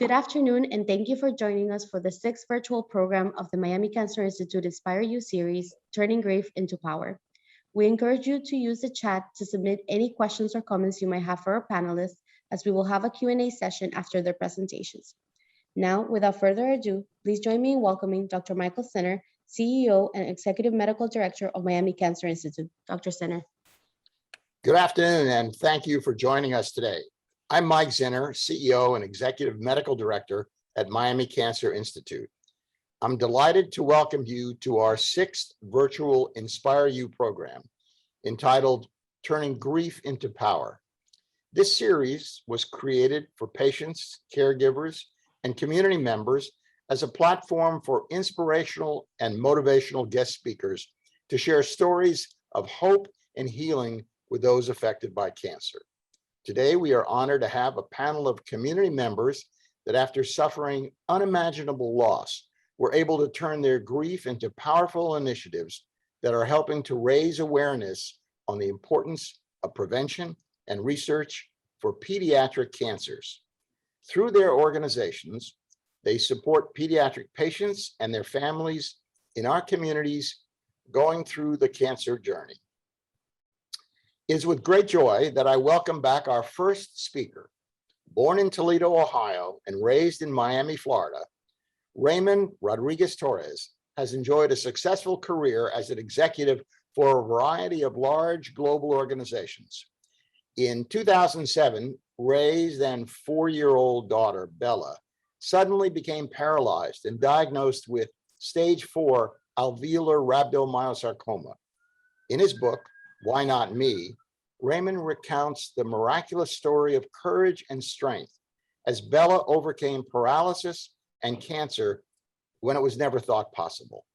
Good afternoon, and thank you for joining us for the sixth virtual program of the Miami Cancer Institute Inspire You series, Turning Grief into Power. We encourage you to use the chat to submit any questions or comments you might have for our panelists, as we will have a Q&A session after their presentations. Now, without further ado, please join me in welcoming Dr. Michael Sinner, CEO and Executive Medical Director of Miami Cancer Institute. Dr. Sinner. Good afternoon, and thank you for joining us today. I'm Mike Zinner, CEO and Executive Medical Director at Miami Cancer Institute. I'm delighted to welcome you to our sixth virtual Inspire You program, entitled Turning Grief into Power. This series was created for patients, caregivers, and community members as a platform for inspirational and motivational guest speakers to share stories of hope and healing with those affected by cancer. Today, we are honored to have a panel of community members that, after suffering unimaginable loss, were able to turn their grief into powerful initiatives that are helping to raise awareness on the importance of prevention and research for pediatric cancers. Through their organizations, they support pediatric patients and their families in our communities going through the cancer journey. It is with great joy that I welcome back our first speaker. Born in Toledo, Ohio, and raised in Miami, Florida, Raymond Rodriguez-Torres has enjoyed a successful career as an executive for a variety of large global organizations. In 2007, Ray's then 4-year-old daughter, Bella, suddenly became paralyzed and diagnosed with stage 4 alveolar rhabdomyosarcoma. In his book, Why Not Me?, Raymond recounts the miraculous story of courage and strength as Bella overcame paralysis and cancer when it was never thought possible.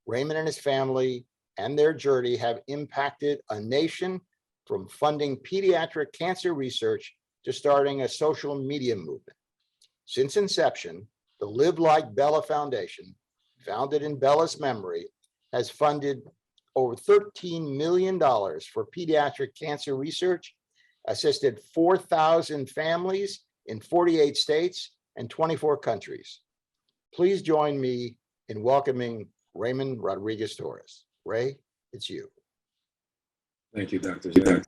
Raymond and his family and their journey have impacted a nation, from funding pediatric cancer research to starting a social media movement. Since inception, the Live Like Bella Foundation, founded in Bella's memory, has funded over $13 million for pediatric cancer research, assisted 4,000 families in 48 states and 24 countries. Please join me in welcoming Raymond Rodriguez-Torres. Ray, it's you. Thank you, Dr. Zinner.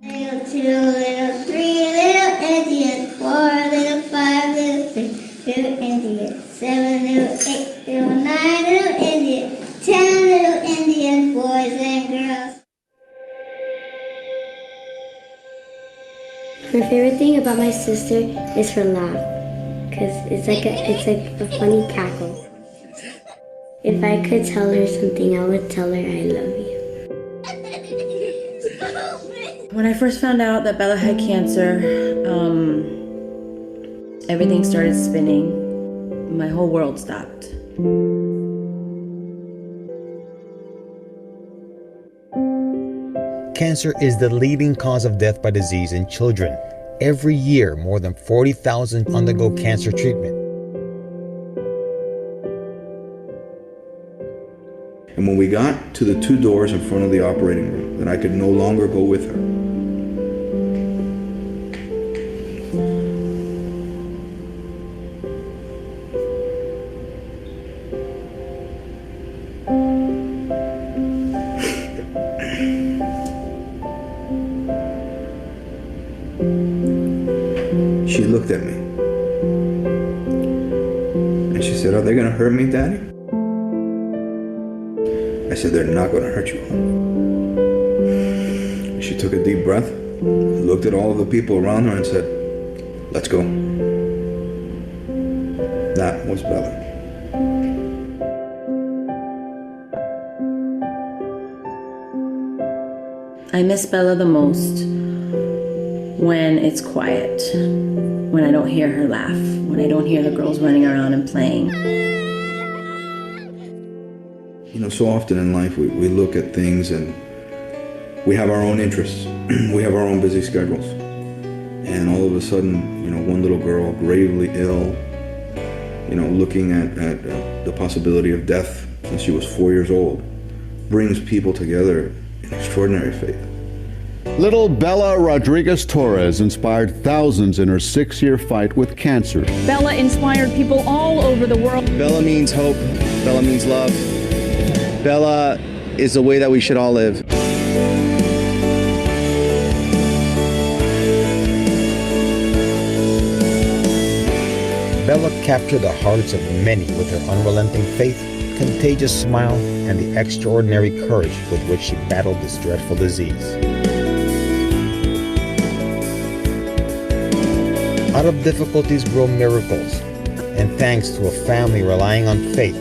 Little 2, little 3, little Indians, 4, little 5, little 6, little Indians, 7, little 8, little 9, little Indians, 10 little Indian boys and girls. My favorite thing about my sister is her laugh, because it's like a funny cackle. If I could tell her something, I would tell her I love you. When I first found out that Bella had cancer, everything started spinning. My whole world stopped. Cancer is the leading cause of death by disease in children. Every year, more than 40,000 undergo cancer treatment. And when we got to the 2 doors in front of the operating room, then I could no longer go with her. She looked at me and she said, "Are they going to hurt me, Daddy?" I said, "They're not going to hurt you." She took a deep breath, looked at all of the people around her and said, "Let's go." That was Bella. I miss Bella the most when it's quiet, when I don't hear her laugh, when I don't hear the girls running around and playing. You know, so often in life we look at things and we have our own interests. We have our own busy schedules. And all of a sudden, you know, one little girl gravely ill, you know, looking at the possibility of death since she was 4 years old, brings people together in extraordinary faith. Little Bella Rodriguez Torres inspired thousands in her 6-year fight with cancer. Bella inspired people all over the world. Bella means hope. Bella means love. Bella is the way that we should all live. Bella captured the hearts of many with her unrelenting faith, contagious smile, and the extraordinary courage with which she battled this dreadful disease. Out of difficulties grow miracles, and thanks to a family relying on faith,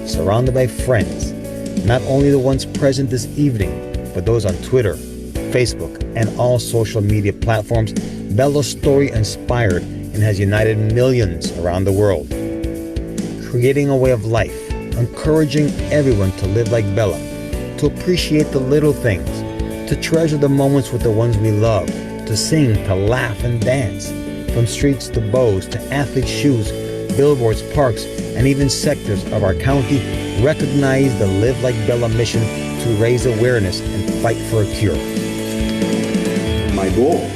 surrounded by friends, not only the ones present this evening, but those on Twitter, Facebook, and all social media platforms, Bella's story inspired and has united millions around the world, creating a way of life, encouraging everyone to live like Bella, to appreciate the little things, to treasure the moments with the ones we love, to sing, to laugh and dance, from streets to bows, to athletes' shoes, billboards, parks, and even sectors of our county recognize the Live Like Bella mission to raise awareness and fight for a cure. My goal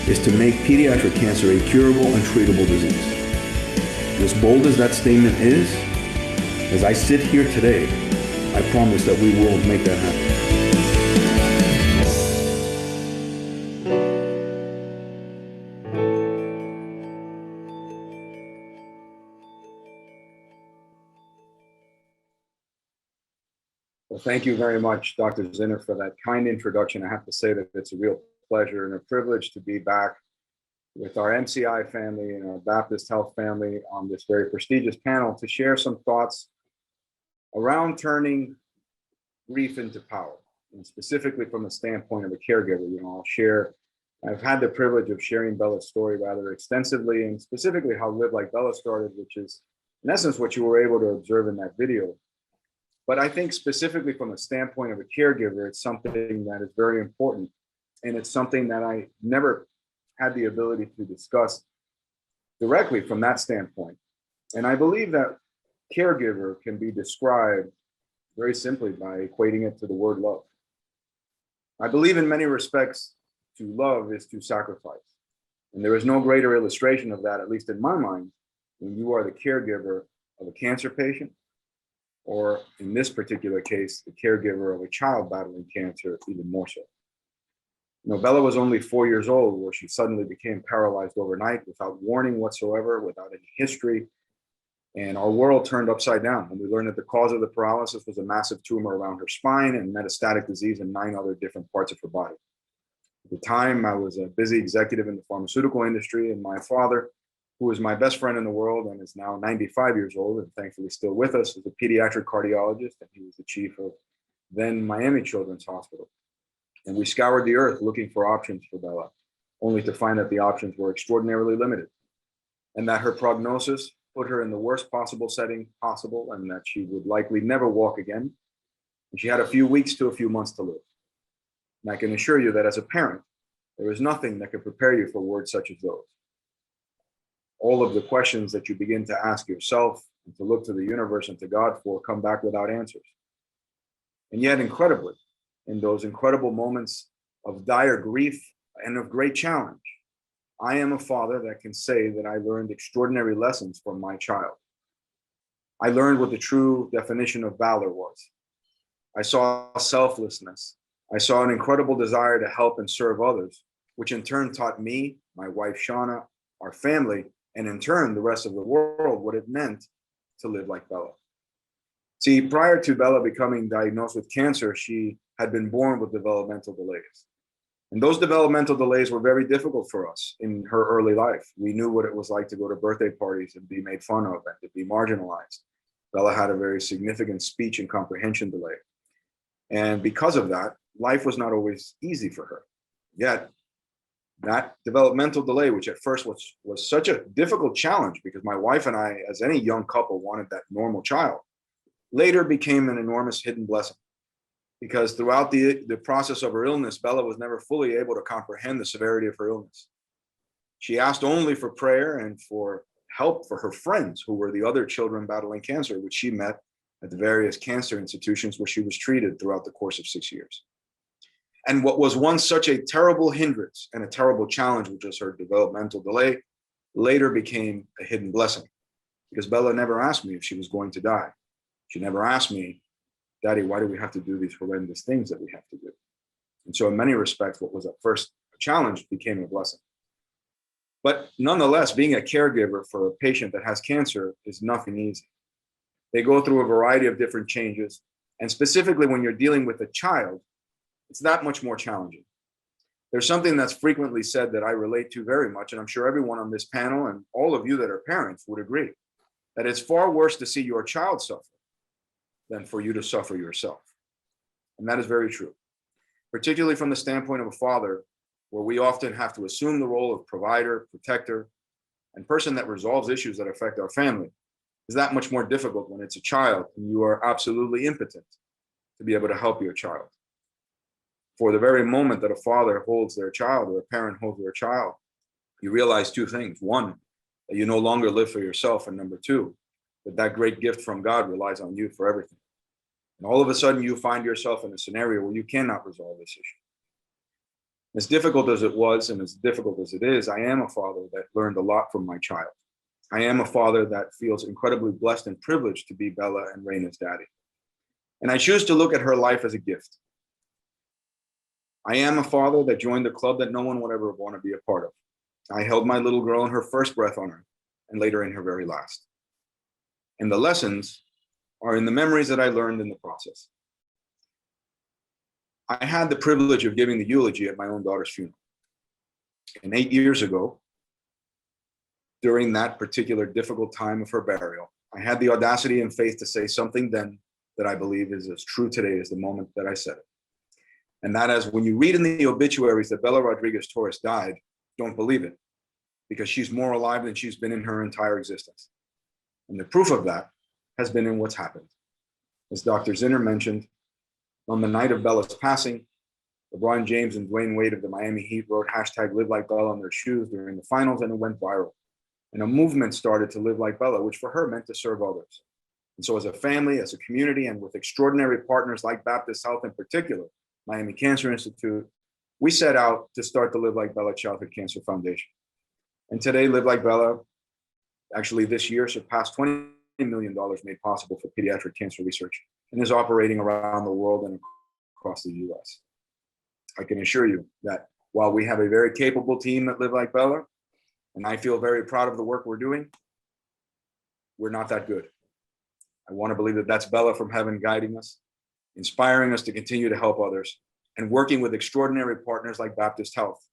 is to make pediatric cancer a curable and treatable disease. As bold as that statement is, as I sit here today, I promise that we will make that happen. Well, thank you very much, Dr. Zinner, for that kind introduction. I have to say that it's a real pleasure and a privilege to be back with our MCI family and our Baptist Health family on this very prestigious panel to share some thoughts around turning grief into power, and specifically from the standpoint of a caregiver. I've had the privilege of sharing Bella's story rather extensively, and specifically how Live Like Bella started, which is in essence what you were able to observe in that video. But I think specifically from the standpoint of a caregiver, it's something that is very important. And it's something that I never had the ability to discuss directly from that standpoint. And I believe that caregiver can be described very simply by equating it to the word love. I believe in many respects, to love is to sacrifice. And there is no greater illustration of that, at least in my mind, when you are the caregiver of a cancer patient, or in this particular case, the caregiver of a child battling cancer, even more so. Bella was only 4 years old where she suddenly became paralyzed overnight without warning whatsoever, without any history. And our world turned upside down when we learned that the cause of the paralysis was a massive tumor around her spine and metastatic disease in 9 other different parts of her body. At the time, I was a busy executive in the pharmaceutical industry, and my father, who is my best friend in the world and is now 95 years old and thankfully still with us, is a pediatric cardiologist, and he was the chief of then Miami Children's Hospital. And we scoured the earth looking for options for Bella, only to find that the options were extraordinarily limited, and that her prognosis put her in the worst possible setting possible, and that she would likely never walk again. And she had a few weeks to a few months to live. And I can assure you that as a parent, there is nothing that can prepare you for words such as those. All of the questions that you begin to ask yourself and to look to the universe and to God for come back without answers. And yet, incredibly, in those incredible moments of dire grief and of great challenge, I am a father that can say that I learned extraordinary lessons from my child. I learned what the true definition of valor was. I saw selflessness. I saw an incredible desire to help and serve others, which in turn taught me, my wife Shauna, our family, and in turn the rest of the world what it meant to live like Bella. See, prior to Bella becoming diagnosed with cancer, she had been born with developmental delays. And those developmental delays were very difficult for us in her early life. We knew what it was like to go to birthday parties and be made fun of and to be marginalized. Bella had a very significant speech and comprehension delay. And because of that, life was not always easy for her. Yet, that developmental delay, which at first was such a difficult challenge because my wife and I, as any young couple, wanted that normal child, later became an enormous hidden blessing. Because throughout the process of her illness, Bella was never fully able to comprehend the severity of her illness. She asked only for prayer and for help for her friends who were the other children battling cancer, which she met at the various cancer institutions where she was treated throughout the course of 6 years. And what was once such a terrible hindrance and a terrible challenge, which was her developmental delay, later became a hidden blessing, because Bella never asked me if she was going to die. She never asked me, Daddy, why do we have to do these horrendous things that we have to do? And so in many respects, what was at first a challenge became a blessing. But nonetheless, being a caregiver for a patient that has cancer is nothing easy. They go through a variety of different changes. And specifically when you're dealing with a child, it's that much more challenging. There's something that's frequently said that I relate to very much, and I'm sure everyone on this panel and all of you that are parents would agree, that it's far worse to see your child suffer than for you to suffer yourself. And that is very true, particularly from the standpoint of a father, where we often have to assume the role of provider, protector, and person that resolves issues that affect our family. Is that much more difficult when it's a child and you are absolutely impotent to be able to help your child. For the very moment that a father holds their child or a parent holds their child, you realize two things. One, that you no longer live for yourself. And number two, that great gift from God relies on you for everything. And all of a sudden you find yourself in a scenario where you cannot resolve this issue. As difficult as it was and as difficult as it is, I am a father that learned a lot from my child. I am a father that feels incredibly blessed and privileged to be Bella and Raina's daddy. And I choose to look at her life as a gift. I am a father that joined a club that no one would ever want to be a part of. I held my little girl in her first breath on earth and later in her very last. And the lessons are in the memories that I learned in the process. I had the privilege of giving the eulogy at my own daughter's funeral. And 8 years ago, during that particular difficult time of her burial, I had the audacity and faith to say something then that I believe is as true today as the moment that I said it. And that is, when you read in the obituaries that Bella Rodriguez-Torres died, don't believe it, because she's more alive than she's been in her entire existence. And the proof of that has been in what's happened. As Dr. Zinner mentioned, on the night of Bella's passing, LeBron James and Dwayne Wade of the Miami Heat wrote #LiveLikeBella on their shoes during the finals, and it went viral. And a movement started to live like Bella, which for her meant to serve others. And so as a family, as a community, and with extraordinary partners like Baptist Health in particular, Miami Cancer Institute, we set out to start the Live Like Bella Childhood Cancer Foundation. And today, Live Like Bella, actually this year, surpassed $20 million made possible for pediatric cancer research and is operating around the world and across the US. I can assure you that while we have a very capable team at Live Like Bella, and I feel very proud of the work we're doing, we're not that good. I want to believe that that's Bella from heaven guiding us, inspiring us to continue to help others, and working with extraordinary partners like Baptist Health,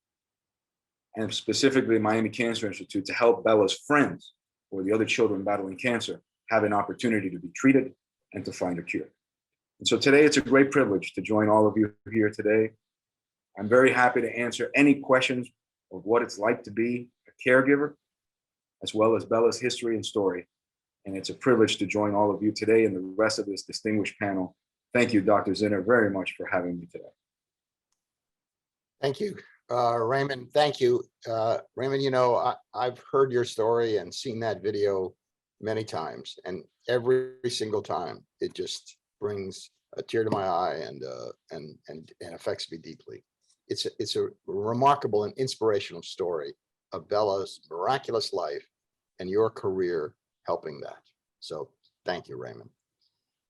and specifically Miami Cancer Institute, to help Bella's friends or the other children battling cancer have an opportunity to be treated and to find a cure. And so today, it's a great privilege to join all of you here today. I'm very happy to answer any questions of what it's like to be a caregiver, as well as Bella's history and story. And it's a privilege to join all of you today and the rest of this distinguished panel. Thank you, Dr. Zinner, very much for having me today. Thank you, Raymond. Thank you. Raymond, you know, I've heard your story and seen that video many times, and every single time it just brings a tear to my eye and affects me deeply. It's a remarkable and inspirational story of Bella's miraculous life and your career helping that. So thank you, Raymond.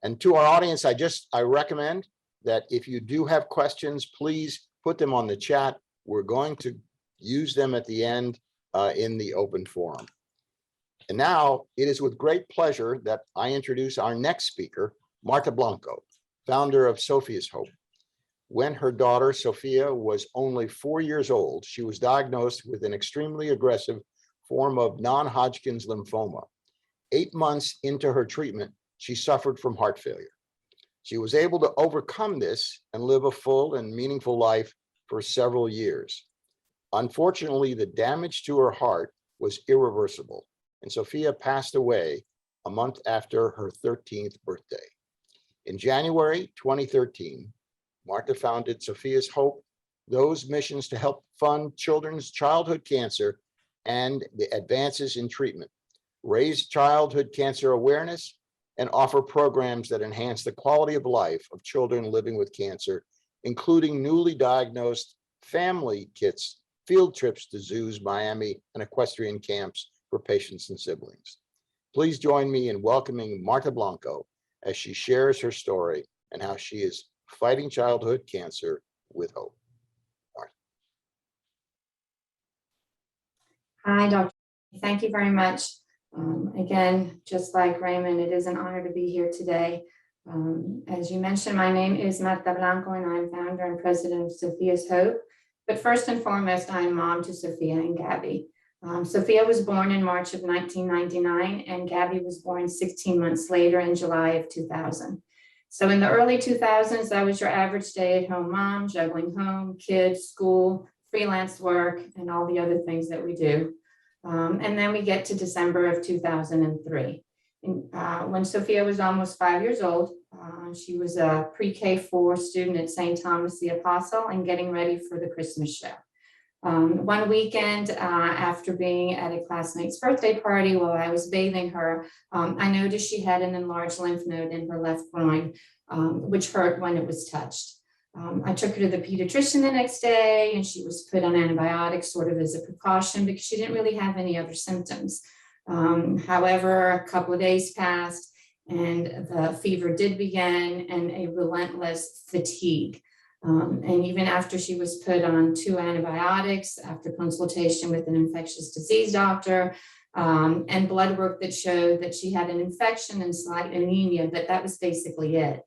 And to our audience, I recommend that if you do have questions, please put them on the chat. We're going to use them at the end in the open forum. And now it is with great pleasure that I introduce our next speaker, Marta Blanco, founder of Sophia's Hope. When her daughter, Sophia, was only 4 years old, she was diagnosed with an extremely aggressive form of non-Hodgkin's lymphoma. 8 months into her treatment, she suffered from heart failure. She was able to overcome this and live a full and meaningful life for several years. Unfortunately, the damage to her heart was irreversible, and Sophia passed away a month after her 13th birthday. In January 2013, Marta founded Sophia's Hope, those missions to help fund children's childhood cancer and the advances in treatment, raise childhood cancer awareness, and offer programs that enhance the quality of life of children living with cancer including newly diagnosed family kits, field trips to zoos, Miami, and equestrian camps for patients and siblings. Please join me in welcoming Marta Blanco as she shares her story and how she is fighting childhood cancer with hope. Marta. Hi, Dr. Thank you very much. Again, just like Raymond, it is an honor to be here today. As you mentioned, my name is Marta Blanco, and I'm founder and president of Sophia's Hope. But first and foremost, I'm mom to Sophia and Gabby. Sophia was born in March of 1999, and Gabby was born 16 months later in July of 2000. So in the early 2000s, I was your average stay-at-home mom, juggling home, kids, school, freelance work, and all the other things that we do. And then we get to December of 2003. When Sophia was almost 5 years old, she was a pre-K4 student at St. Thomas the Apostle and getting ready for the Christmas show. One weekend after being at a classmate's birthday party while I was bathing her, I noticed she had an enlarged lymph node in her left groin, which hurt when it was touched. I took her to the pediatrician the next day, and she was put on antibiotics sort of as a precaution because she didn't really have any other symptoms. However, a couple of days passed and the fever did begin and a relentless fatigue. And even after she was put on 2 antibiotics, after consultation with an infectious disease doctor, and blood work that showed that she had an infection and slight anemia, but that was basically it.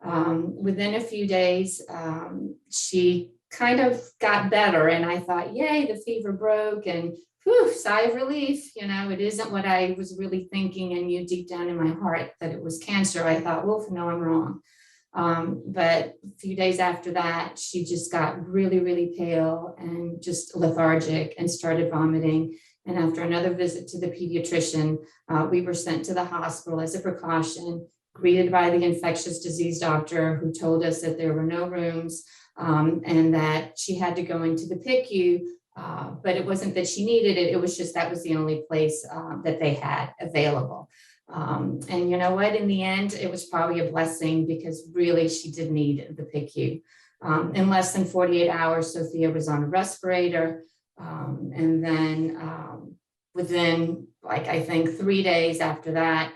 Within a few days, she kind of got better, and I thought, yay, the fever broke, and whew, sigh of relief. You know, it isn't what I was really thinking, and knew deep down in my heart that it was cancer. I thought, well, no, I'm wrong. But a few days after that, she just got really, really pale and just lethargic and started vomiting. And after another visit to the pediatrician, we were sent to the hospital as a precaution, greeted by the infectious disease doctor, who told us that there were no rooms and that she had to go into the PICU. But it wasn't that she needed it. It was just that was the only place that they had available. And you know what, in the end, it was probably a blessing because really she did need the PICU. In less than 48 hours, Sophia was on a respirator. And then within, like, I think 3 days after that,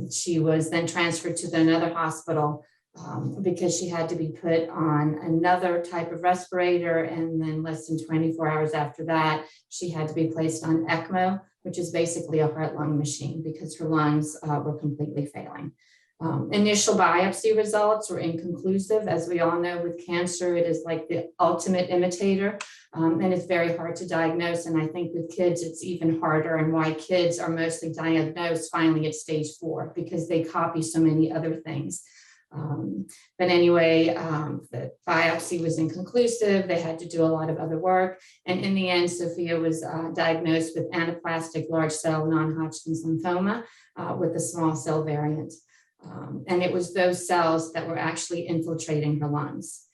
she was then transferred to another hospital because she had to be put on another type of respirator. And then less than 24 hours after that, she had to be placed on ECMO, which is basically a heart-lung machine because her lungs were completely failing. Initial biopsy results were inconclusive. As we all know, with cancer, it is like the ultimate imitator, and it's very hard to diagnose. And I think with kids, it's even harder, and why kids are mostly diagnosed finally at stage 4 because they copy so many other things. But anyway, the biopsy was inconclusive. They had to do a lot of other work. And in the end, Sophia was diagnosed with anaplastic large cell non-Hodgkin's lymphoma with a small cell variant. And it was those cells that were actually infiltrating her lungs.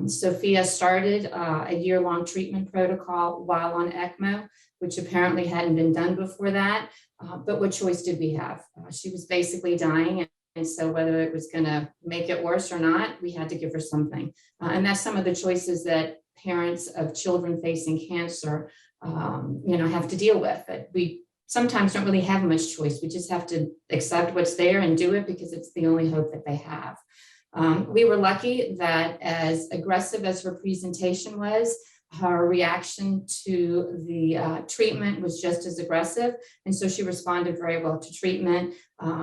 Sophia started a year-long treatment protocol while on ECMO, which apparently hadn't been done before that. But what choice did we have? She was basically dying. And so whether it was going to make it worse or not, we had to give her something. And that's some of the choices that parents of children facing cancer, have to deal with. But we sometimes don't really have much choice. We just have to accept what's there and do it because it's the only hope that they have. We were lucky that as aggressive as her presentation was, her reaction to the treatment was just as aggressive. And so she responded very well to treatment.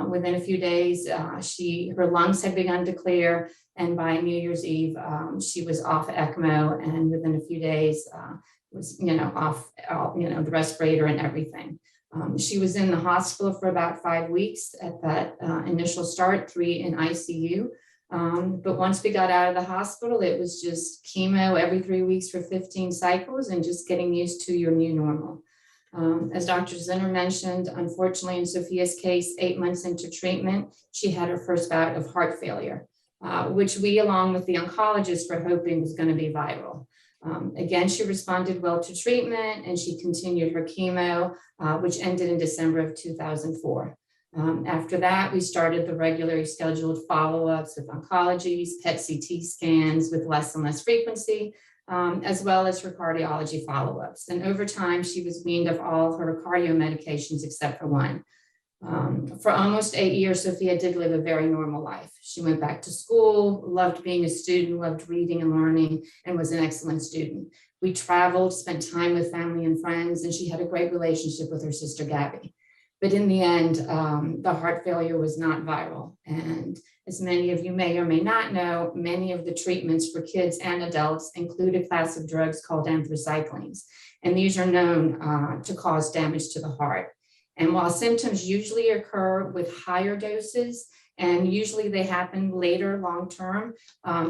Within a few days, her lungs had begun to clear. And by New Year's Eve, she was off ECMO. And within a few days, was, off, the respirator and everything. She was in the hospital for about 5 weeks at that initial start, 3 in ICU. But once we got out of the hospital, it was just chemo every 3 weeks for 15 cycles and just getting used to your new normal. As Dr. Zinner mentioned, unfortunately, in Sophia's case, 8 months into treatment, she had her first bout of heart failure, which we, along with the oncologist, were hoping was going to be viral. Again, she responded well to treatment and she continued her chemo, which ended in December of 2004. After that, we started the regularly scheduled follow-ups with oncologies, PET CT scans with less and less frequency, as well as her cardiology follow-ups. And over time, she was weaned of all her cardio medications except for one. For almost 8 years, Sophia did live a very normal life. She went back to school, loved being a student, loved reading and learning, and was an excellent student. We traveled, spent time with family and friends, and she had a great relationship with her sister, Gabby. But in the end, the heart failure was not viral. And as many of you may or may not know, many of the treatments for kids and adults include a class of drugs called anthracyclines. And these are known to cause damage to the heart. And while symptoms usually occur with higher doses, and usually they happen later long-term,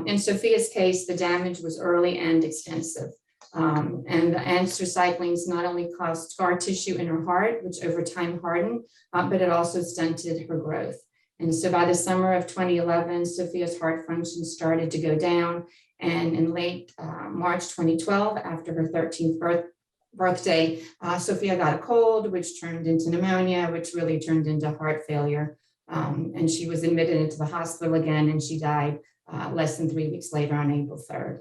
in Sophia's case, the damage was early and extensive. And the anthracyclines not only caused scar tissue in her heart, which over time hardened, but it also stunted her growth. And so by the summer of 2011, Sophia's heart function started to go down. And in late March 2012, after her 13th birthday, Sophia got a cold, which turned into pneumonia, which really turned into heart failure. And she was admitted into the hospital again, and she died less than 3 weeks later on April 3rd.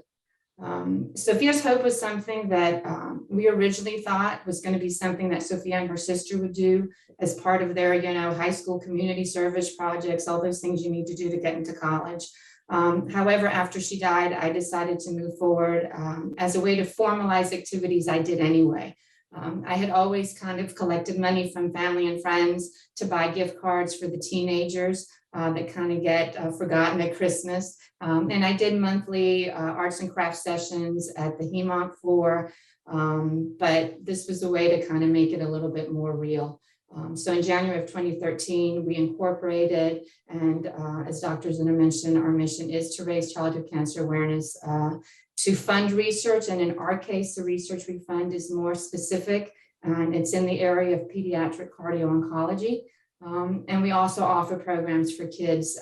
Sophia's hope was something that we originally thought was going to be something that Sophia and her sister would do as part of their, high school community service projects, all those things you need to do to get into college. However, after she died, I decided to move forward as a way to formalize activities I did anyway. I had always kind of collected money from family and friends to buy gift cards for the teenagers that kind of get forgotten at Christmas. And I did monthly arts and crafts sessions at the HEMONC floor, but this was a way to kind of make it a little bit more real. So in January of 2013, we incorporated, and as Dr. Zinner mentioned, our mission is to raise childhood cancer awareness, to fund research. And in our case, the research we fund is more specific, and it's in the area of pediatric cardio-oncology. And we also offer programs for kids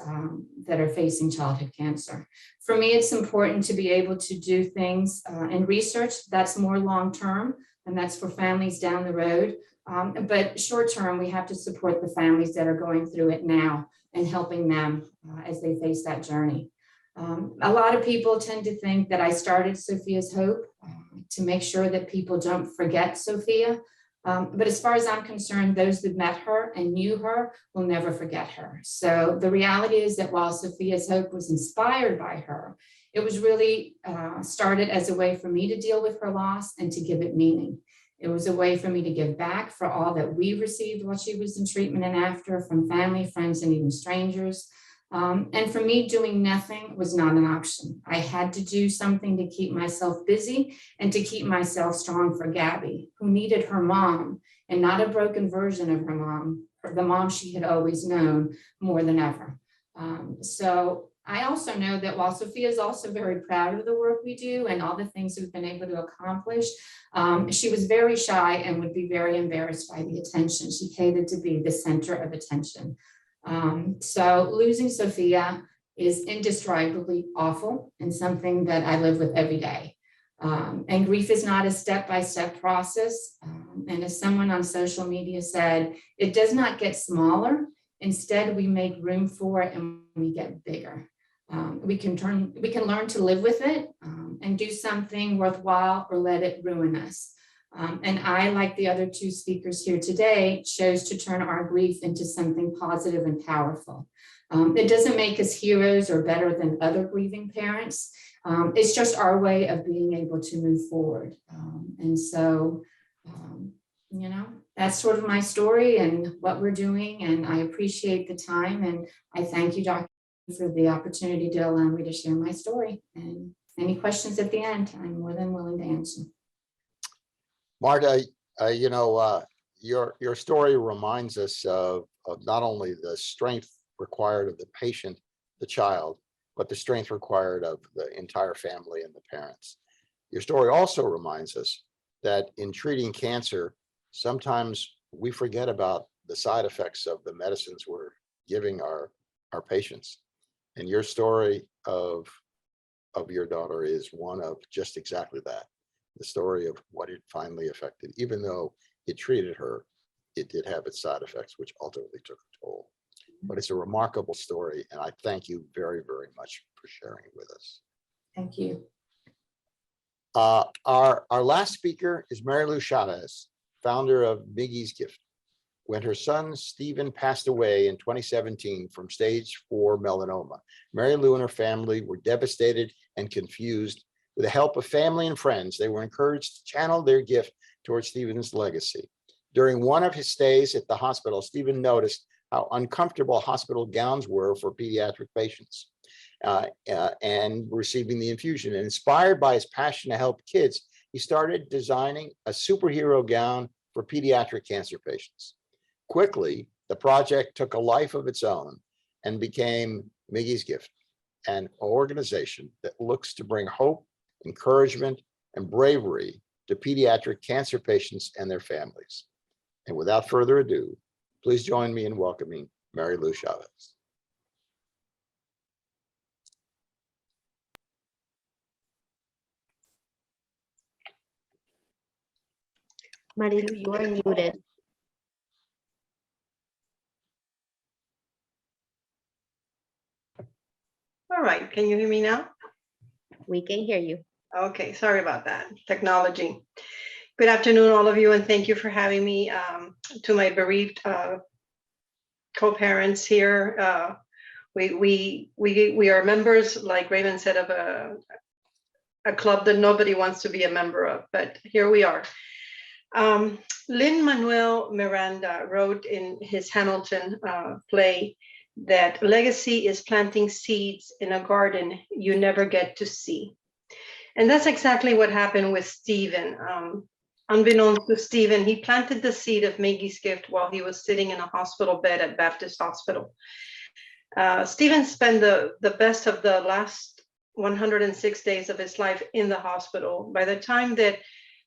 that are facing childhood cancer. For me, it's important to be able to do things in research that's more long-term, and that's for families down the road. But short-term, we have to support the families that are going through it now and helping them as they face that journey. A lot of people tend to think that I started Sophia's Hope to make sure that people don't forget Sophia. But as far as I'm concerned, those that met her and knew her will never forget her. So the reality is that while Sophia's Hope was inspired by her, it was really started as a way for me to deal with her loss and to give it meaning. It was a way for me to give back for all that we received while she was in treatment and after, from family, friends, and even strangers. And for me, doing nothing was not an option. I had to do something to keep myself busy and to keep myself strong for Gabby, who needed her mom, and not a broken version of her mom, the mom she had always known, more than ever. So I also know that while Sophia is also very proud of the work we do and all the things we've been able to accomplish, she was very shy and would be very embarrassed by the attention. She hated to be the center of attention. So losing Sophia is indescribably awful and something that I live with every day. And grief is not a step-by-step process. And as someone on social media said, it does not get smaller. Instead, we make room for it and we get bigger. We can learn to live with it and do something worthwhile or let it ruin us. And I, like the other two speakers here today, chose to turn our grief into something positive and powerful. It doesn't make us heroes or better than other grieving parents. It's just our way of being able to move forward. And so, that's sort of my story and what we're doing. And I appreciate the time. And I thank you, Dr. for the opportunity to allow me to share my story. And any questions at the end, I'm more than willing to answer. Marta, your story reminds us of not only the strength required of the patient, the child, but the strength required of the entire family and the parents. Your story also reminds us that in treating cancer, sometimes we forget about the side effects of the medicines we're giving our patients. And your story of your daughter is one of just exactly that. The story of what it finally affected, even though it treated her, it did have its side effects, which ultimately took a toll. But it's a remarkable story, and I thank you very, very much for sharing it with us. Thank you. Our last speaker is Mary Lou Chavez, founder of Miggy's Gift. When her son Stephen passed away in 2017 from stage 4 melanoma, Mary Lou and her family were devastated and confused. With the help of family and friends, they were encouraged to channel their gift towards Stephen's legacy. During one of his stays at the hospital, Stephen noticed how uncomfortable hospital gowns were for pediatric patients and receiving the infusion. And inspired by his passion to help kids, he started designing a superhero gown for pediatric cancer patients. Quickly, the project took a life of its own and became Miggy's Gift, an organization that looks to bring hope, encouragement, and bravery to pediatric cancer patients and their families. And without further ado, please join me in welcoming Mary Lou Chavez. Marilu, you are muted. All right, can you hear me now? We can hear you. Okay, sorry about that, technology. Good afternoon, all of you, and thank you for having me. To my bereaved co-parents here. We are members, like Raymond said, of a club that nobody wants to be a member of, but here we are. Lin-Manuel Miranda wrote in his Hamilton play that legacy is planting seeds in a garden you never get to see. And that's exactly what happened with Stephen. Unbeknownst to Stephen, he planted the seed of Miggy's Gift while he was sitting in a hospital bed at Baptist Hospital. Stephen spent the best of the last 106 days of his life in the hospital. By the time that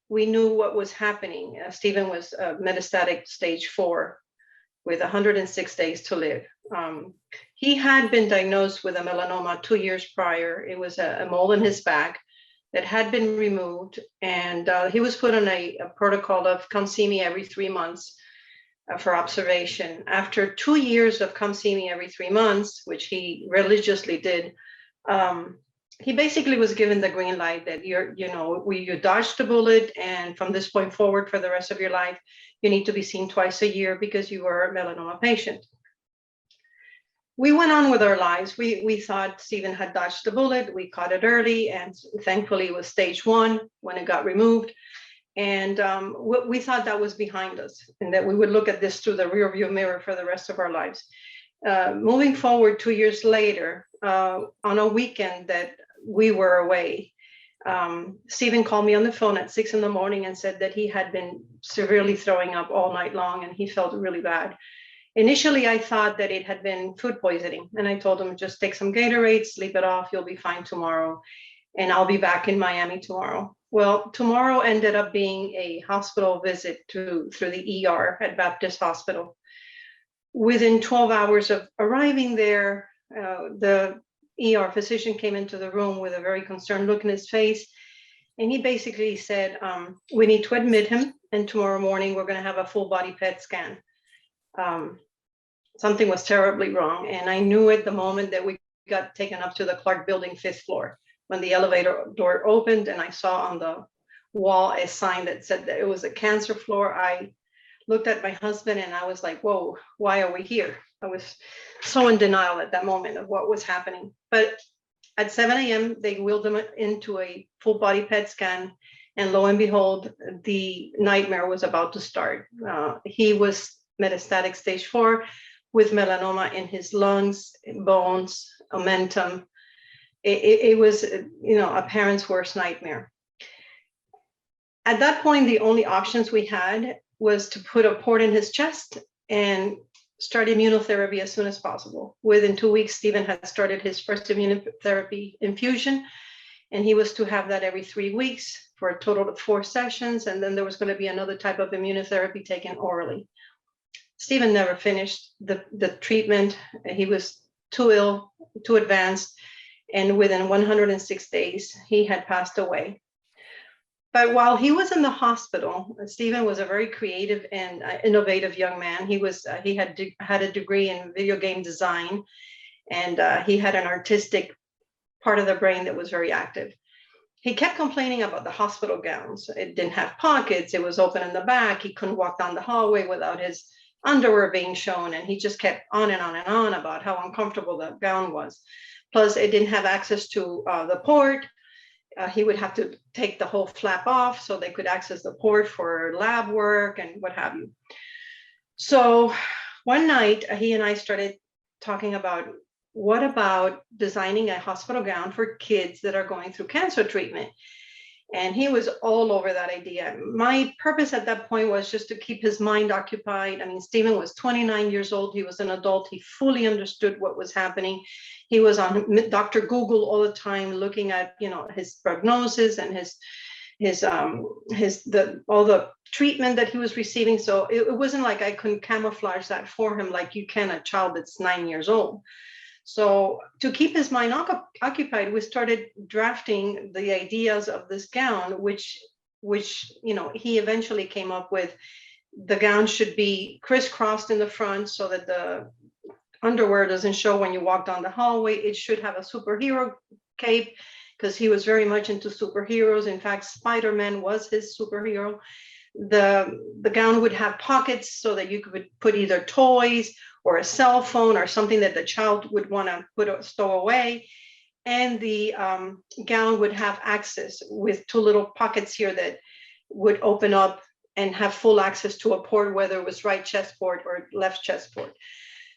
we knew what was happening, Stephen was metastatic stage 4 with 106 days to live. He had been diagnosed with a melanoma 2 years prior. It was a mole in his back that had been removed, and he was put on a protocol of come see me every 3 months for observation. After 2 years of come see me every 3 months, which he religiously did, he basically was given the green light that you dodged the bullet, and from this point forward for the rest of your life, you need to be seen twice a year because you were a melanoma patient. We went on with our lives. We thought Stephen had dodged the bullet. We caught it early, and thankfully it was stage 1 when it got removed. And we thought that was behind us and that we would look at this through the rearview mirror for the rest of our lives. Moving forward 2 years later, on a weekend that we were away, Stephen called me on the phone at 6 in the morning and said that he had been severely throwing up all night long and he felt really bad. Initially, I thought that it had been food poisoning, and I told him, just take some Gatorade, sleep it off, you'll be fine tomorrow, and I'll be back in Miami tomorrow. Well, tomorrow ended up being a hospital visit through the ER at Baptist Hospital. Within 12 hours of arriving there, the ER physician came into the room with a very concerned look in his face, and he basically said, we need to admit him, and tomorrow morning we're going to have a full body PET scan. Something was terribly wrong, and I knew at the moment that we got taken up to the Clark building 5th floor. When the elevator door opened and I saw on the wall a sign that said that it was a cancer floor, I looked at my husband and I was like, whoa, why are we here? I was so in denial at that moment of what was happening. But at 7 a.m., they wheeled him into a full body PET scan, and lo and behold, the nightmare was about to start. He was metastatic stage 4 with melanoma in his lungs, bones, omentum. It was, a parent's worst nightmare. At that point, the only options we had was to put a port in his chest and start immunotherapy as soon as possible. Within 2 weeks, Stephen had started his first immunotherapy infusion, and he was to have that every 3 weeks for a total of 4 sessions. And then there was going to be another type of immunotherapy taken orally. Stephen never finished the treatment. He was too ill, too advanced, and within 106 days, he had passed away. But while he was in the hospital, Stephen was a very creative and innovative young man. He had a degree in video game design, and he had an artistic part of the brain that was very active. He kept complaining about the hospital gowns. It didn't have pockets. It was open in the back. He couldn't walk down the hallway without his underwear being shown. And he just kept on and on and on about how uncomfortable the gown was. Plus, it didn't have access to the port. He would have to take the whole flap off so they could access the port for lab work and what have you. So one night, he and I started talking about, what about designing a hospital gown for kids that are going through cancer treatment? And he was all over that idea. My purpose at that point was just to keep his mind occupied. I mean, Stephen was 29 years old. He was an adult. He fully understood what was happening. He was on Dr. Google all the time, looking at, his prognosis and all the treatment that he was receiving. So it wasn't like I couldn't camouflage that for him like you can a child that's 9 years old. So to keep his mind occupied, we started drafting the ideas of this gown, which he eventually came up with. The gown should be crisscrossed in the front so that the underwear doesn't show when you walk down the hallway. It should have a superhero cape because he was very much into superheroes. In fact, Spider-Man was his superhero. The gown would have pockets so that you could put either toys or a cell phone or something that the child would want to stow away. And the gown would have access with two little pockets here that would open up and have full access to a port, whether it was right chest port or left chest port.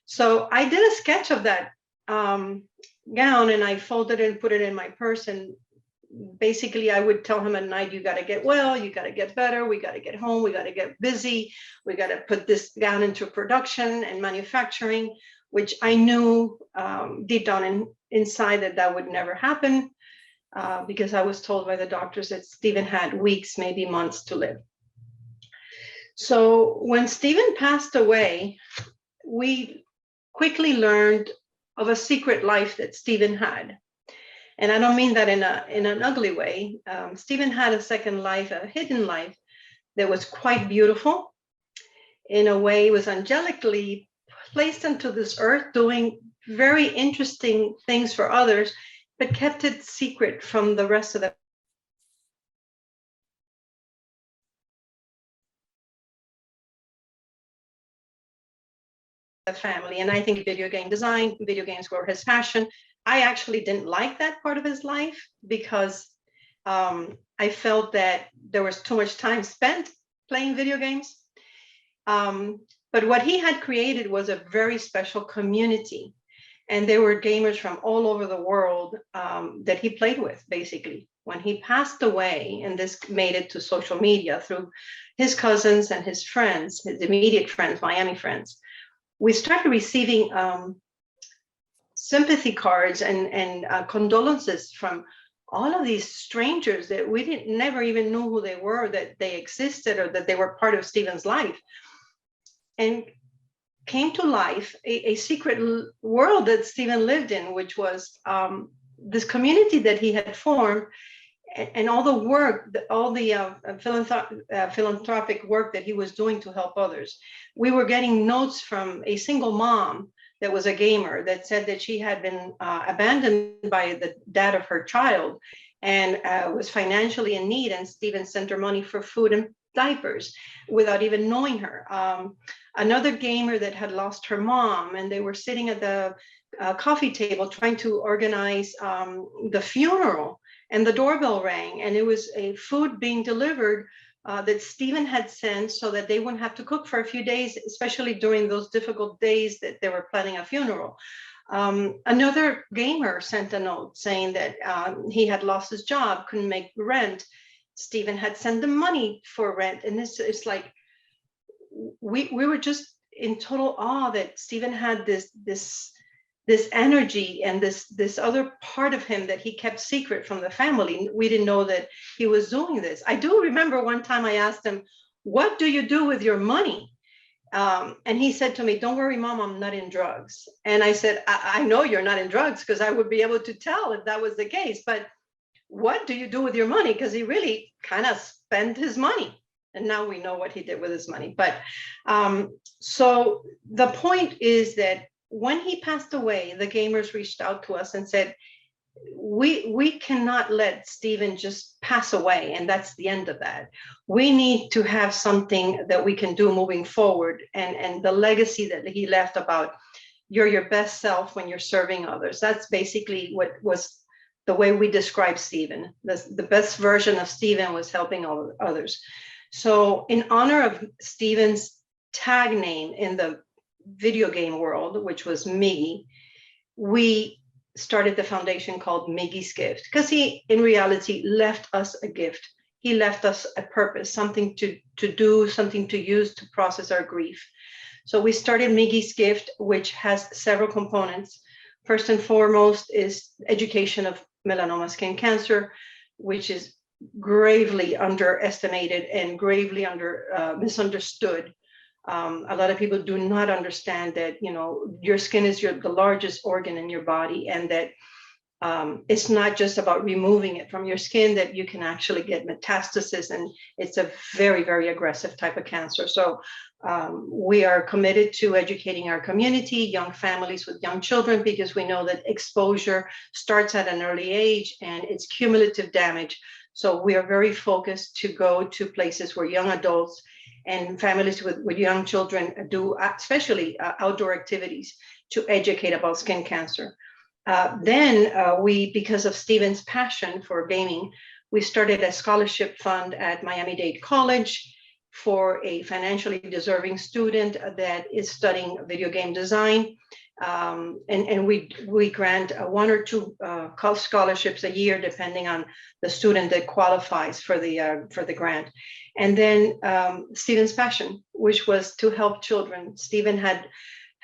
So I did a sketch of that gown and I folded it and put it in my purse. And basically I would tell him at night, you got to get well, you got to get better, we got to get home, we got to get busy, we got to put this gown into production and manufacturing, which I knew deep down inside that would never happen because I was told by the doctors that Stephen had weeks, maybe months to live. So when Stephen passed away, we quickly learned of a secret life that Stephen had. And I don't mean that in an ugly way. Stephen had a second life, a hidden life that was quite beautiful. In a way, it was angelically placed into this earth, doing very interesting things for others, but kept it secret from the rest of the family. And I think video game design, video games were his passion. I actually didn't like that part of his life because I felt that there was too much time spent playing video games. But what he had created was a very special community. And there were gamers from all over the world that he played with, basically. When he passed away, and this made it to social media through his cousins and his friends, his immediate friends, Miami friends, we started receiving sympathy cards and condolences from all of these strangers that we never even knew who they were, that they existed, or that they were part of Stephen's life. And came to life a secret world that Stephen lived in, which was this community that he had formed, and all the work, all the philanthropic work that he was doing to help others. We were getting notes from a single mom that was a gamer that said that she had been abandoned by the dad of her child and was financially in need, and Stephen sent her money for food and diapers without even knowing her. Another gamer that had lost her mom, and they were sitting at the coffee table trying to organize the funeral, and the doorbell rang, and it was a food being delivered that Stephen had sent so that they wouldn't have to cook for a few days, especially during those difficult days that they were planning a funeral. Another gamer sent a note saying that he had lost his job, couldn't make rent. Stephen had sent them money for rent. And it's like, we were just in total awe that Stephen had this energy and this other part of him that he kept secret from the family. We didn't know that he was doing this. I do remember one time I asked him, what do you do with your money? And he said to me, don't worry, Mom, I'm not in drugs. And I said, I know you're not in drugs because I would be able to tell if that was the case. But what do you do with your money? Because he really kind of spent his money. And now we know what he did with his money. But so the point is that when he passed away, the gamers reached out to us and said, we cannot let Stephen just pass away and that's the end of that. We need to have something that we can do moving forward, and the legacy that he left about you're your best self when you're serving others. That's basically what was the way we describe Stephen. The best version of Stephen was helping others. So in honor of Stephen's tag name in the video game world, which was Miggy, we started the foundation called Miggy's Gift, because he, in reality, left us a gift. He left us a purpose, something to do, something to use to process our grief. So we started Miggy's Gift, which has several components. First and foremost is education of melanoma skin cancer, which is gravely underestimated and gravely misunderstood. A lot of people do not understand that, you know, your skin is the largest organ in your body, and that it's not just about removing it from your skin, that you can actually get metastasis, and it's a very, very aggressive type of cancer. So we are committed to educating our community, young families with young children, because we know that exposure starts at an early age and it's cumulative damage. So we are very focused to go to places where young adults and families with young children do, especially outdoor activities, to educate about skin cancer. Then we, because of Stephen's passion for gaming, we started a scholarship fund at Miami-Dade College for a financially deserving student that is studying video game design. And we grant one or two scholarships a year, depending on the student that qualifies for the grant. And then Stephen's passion, which was to help children. Stephen had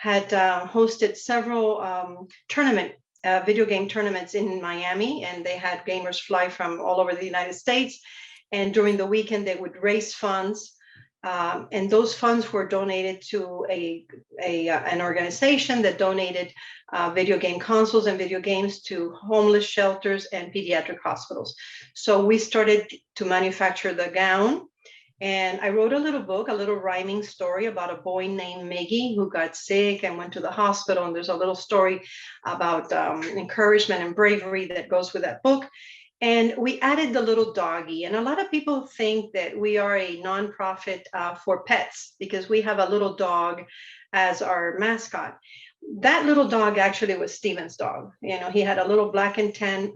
hosted several video game tournaments in Miami, and they had gamers fly from all over the United States. And during the weekend, they would raise funds. And those funds were donated to an organization that donated video game consoles and video games to homeless shelters and pediatric hospitals. So we started to manufacture the gown. And I wrote a little book, a little rhyming story about a boy named Miggy who got sick and went to the hospital. And there's a little story about encouragement and bravery that goes with that book. And we added the little doggy. And a lot of people think that we are a nonprofit for pets because we have a little dog as our mascot. That little dog actually was Stephen's dog. You know, he had a little black and tan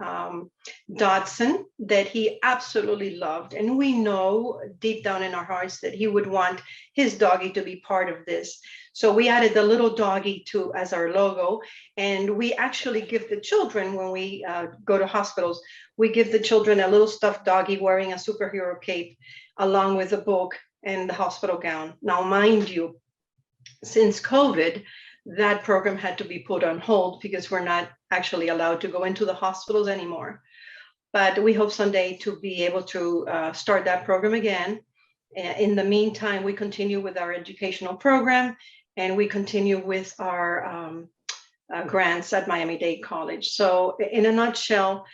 Dachshund that he absolutely loved. And we know deep down in our hearts that he would want his doggy to be part of this. So we added the little doggy as our logo. And we actually give the children, when we go to hospitals, we give the children a little stuffed doggy wearing a superhero cape, along with a book and the hospital gown. Now, mind you, since COVID, that program had to be put on hold because we're not actually allowed to go into the hospitals anymore. But we hope someday to be able to start that program again. In the meantime, we continue with our educational program, and we continue with our grants at Miami-Dade College. So in a nutshell,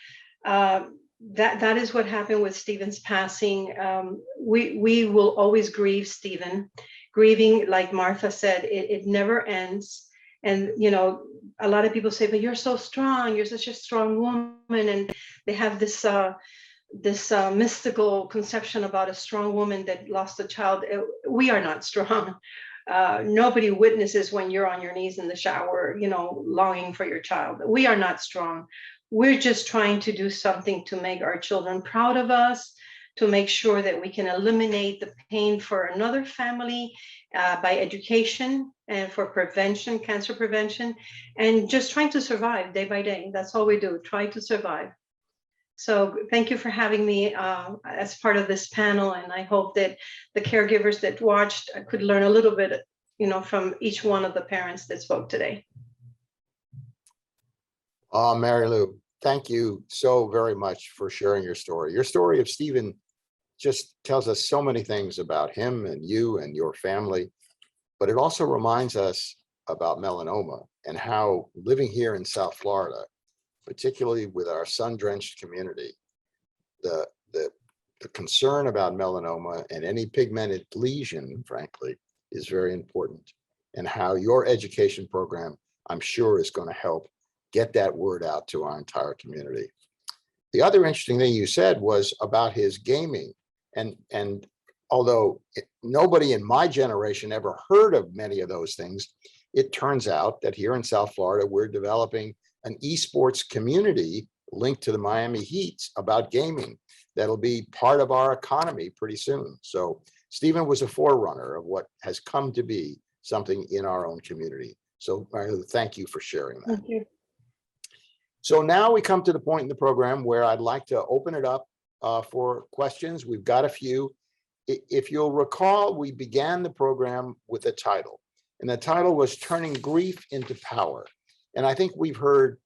that is what happened with Stephen's passing. We will always grieve Stephen. Grieving, like Martha said, it never ends. And, you know, a lot of people say, but you're so strong, you're such a strong woman. And they have this mystical conception about a strong woman that lost a child. We are not strong. Nobody witnesses when you're on your knees in the shower, you know, longing for your child. We are not strong. We're just trying to do something to make our children proud of us, to make sure that we can eliminate the pain for another family by education and for prevention, cancer prevention, and just trying to survive day by day. That's all we do, try to survive. So thank you for having me as part of this panel. And I hope that the caregivers that watched could learn a little bit, you know, from each one of the parents that spoke today. Mary Lou, thank you so very much for sharing your story. Your story of Stephen just tells us so many things about him and you and your family, but it also reminds us about melanoma and how living here in South Florida, particularly with our sun-drenched community, the, the, the concern about melanoma and any pigmented lesion, frankly, is very important. And how your education program, I'm sure, is going to help get that word out to our entire community. The other interesting thing you said was about his gaming. And although nobody in my generation ever heard of many of those things, it turns out that here in South Florida, we're developing an esports community linked to the Miami Heat about gaming that'll be part of our economy pretty soon. So Stephen was a forerunner of what has come to be something in our own community. So thank you for sharing that. Thank you. So now we come to the point in the program where I'd like to open it up for questions. We've got a few. If you'll recall, we began the program with a title, and the title was Turning Grief into Power. And I think we've heard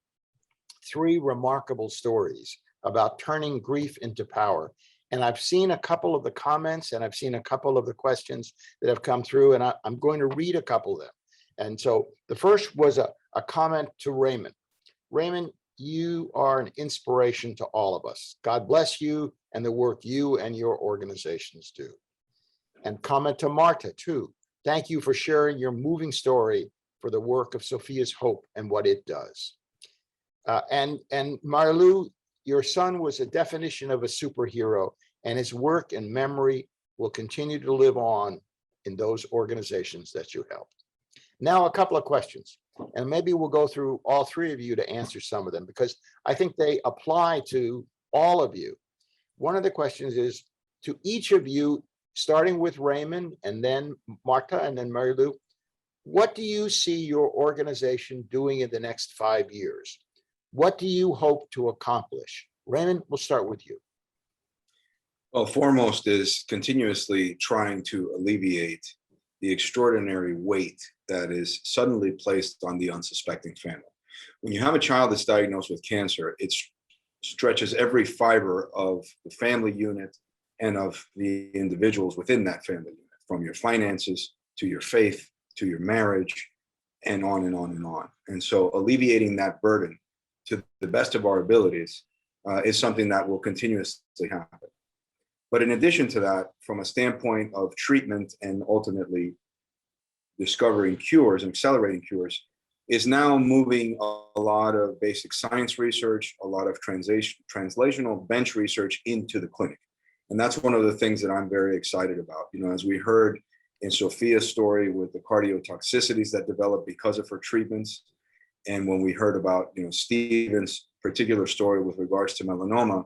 3 remarkable stories about turning grief into power. And I've seen a couple of the comments and I've seen a couple of the questions that have come through, and I'm going to read a couple of them. And so the first was a comment to Raymond. Raymond, you are an inspiration to all of us. God bless you and the work you and your organizations do. And comment to Marta too. Thank you for sharing your moving story for the work of Sophia's Hope and what it does. And Marlu, your son was a definition of a superhero, and his work and memory will continue to live on in those organizations that you helped. Now, a couple of questions, and maybe we'll go through all 3 of you to answer some of them, because I think they apply to all of you. One of the questions is to each of you, starting with Raymond and then Marta and then Mary Lou, what do you see your organization doing in the next 5 years? What do you hope to accomplish? Raymond, we'll start with you. Well, foremost is continuously trying to alleviate the extraordinary weight that is suddenly placed on the unsuspecting family. When you have a child that's diagnosed with cancer, it stretches every fiber of the family unit and of the individuals within that family unit, from your finances to your faith to your marriage, and on and on and on. And so alleviating that burden to the best of our abilities is something that will continuously happen. But in addition to that, from a standpoint of treatment and ultimately discovering cures and accelerating cures, is now moving a lot of basic science research, a lot of translational bench research into the clinic. And that's one of the things that I'm very excited about. You know, as we heard in Sophia's story with the cardiotoxicities that developed because of her treatments, and when we heard about, you know, Stephen's particular story with regards to melanoma,